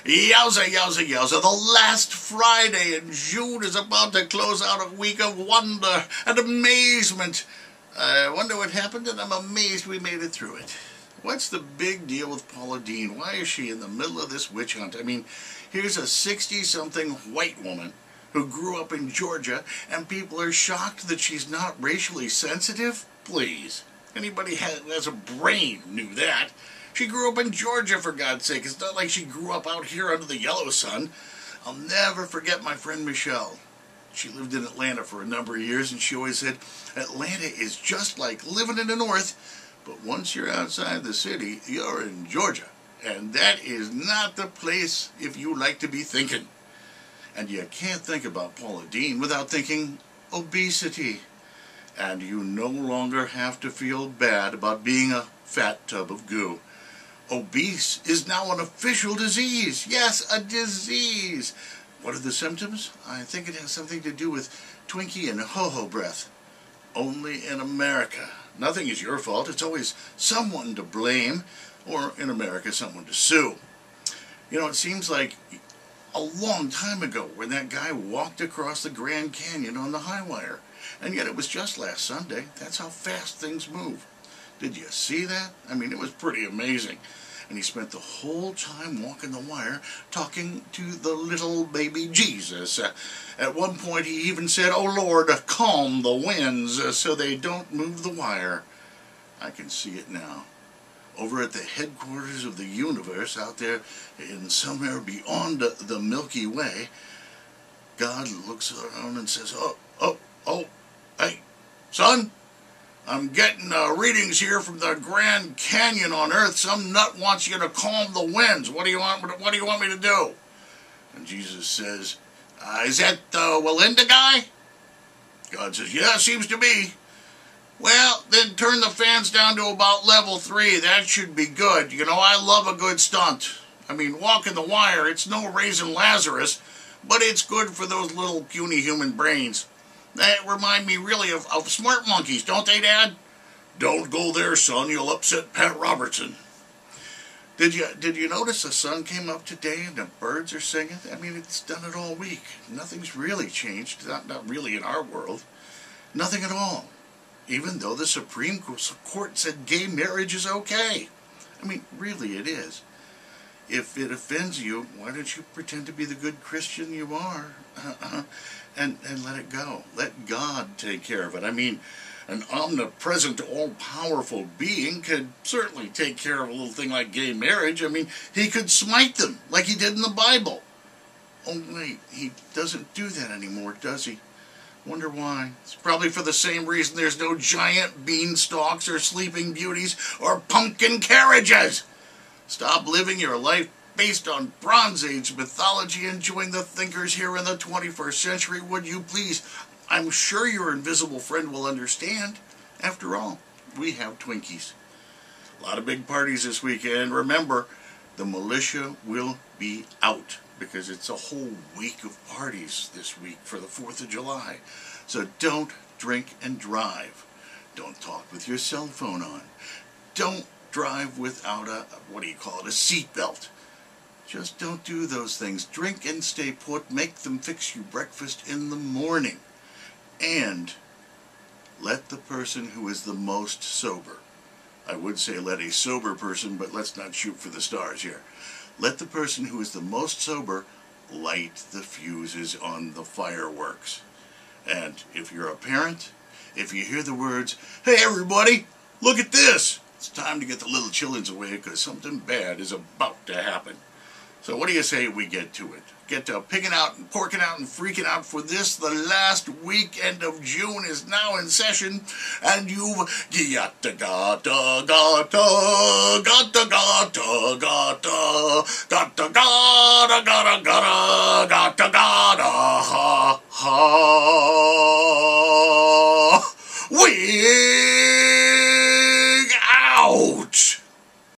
Yowza, yowza, yowza. The last Friday in June is about to close out a week of wonder and amazement. I wonder what happened, and I'm amazed we made it through it. What's the big deal with Paula Deen? Why is she in the middle of this witch hunt? I mean, here's a 60-something white woman who grew up in Georgia, and people are shocked that she's not racially sensitive? Please. Anybody who has a brain knew that. She grew up in Georgia, for God's sake. It's not like she grew up out here under the yellow sun. I'll never forget my friend Michelle. She lived in Atlanta for a number of years, and she always said, Atlanta is just like living in the north, but once you're outside the city, you're in Georgia. And that is not the place if you like to be thinking. And you can't think about Paula Deen without thinking obesity. And you no longer have to feel bad about being a fat tub of goo. Obese is now an official disease. Yes, a disease. What are the symptoms? I think it has something to do with Twinkie and ho-ho breath. Only in America. Nothing is your fault. It's always someone to blame, or in America, someone to sue. You know, it seems like a long time ago when that guy walked across the Grand Canyon on the high wire. And yet it was just last Sunday. That's how fast things move. Did you see that? I mean, it was pretty amazing. And he spent the whole time walking the wire talking to the little baby Jesus. At one point he even said, "Oh Lord, calm the winds so they don't move the wire." I can see it now. Over at the headquarters of the universe, out there in somewhere beyond the Milky Way, God looks around and says, oh, hey, son, I'm getting readings here from the Grand Canyon on Earth. Some nut wants you to calm the winds. What do you want me to do? And Jesus says, is that the Walinda guy? God says, yeah, seems to be. Well, then turn the fans down to about level 3. That should be good. You know, I love a good stunt. I mean, walking the wire, it's no raising Lazarus, but it's good for those little puny human brains. That remind me really of smart monkeys, don't they, Dad? Don't go there, son. You'll upset Pat Robertson. Did you notice the sun came up today and the birds are singing? I mean, it's done it all week. Nothing's really changed. Not really in our world. Nothing at all. Even though the Supreme Court said gay marriage is okay. I mean, really it is. If it offends you, why don't you pretend to be the good Christian you are? And let it go. Let God take care of it. I mean, an omnipresent, all-powerful being could certainly take care of a little thing like gay marriage. I mean, he could smite them like he did in the Bible. Oh, wait, he doesn't do that anymore, does he? Wonder why. It's probably for the same reason there's no giant beanstalks or sleeping beauties or pumpkin carriages. Stop living your life based on Bronze Age mythology and join the thinkers here in the 21st century, would you please? I'm sure your invisible friend will understand. After all, we have Twinkies. A lot of big parties this weekend. Remember, the militia will be out because it's a whole week of parties this week for the 4th of July. So don't drink and drive. Don't talk with your cell phone on. Don't drive without a seatbelt. Just don't do those things. Drink and stay put. Make them fix you breakfast in the morning. And let the person who is the most sober, I would say let a sober person, but let's not shoot for the stars here. Let the person who is the most sober light the fuses on the fireworks. And if you're a parent, if you hear the words, "Hey everybody, look at this," it's time to get the little children away because something bad is about to happen. So what do you say we get to it? Get to picking out and porking out and freaking out for this. The last weekend of June is now in session, and you've gotta ha ha.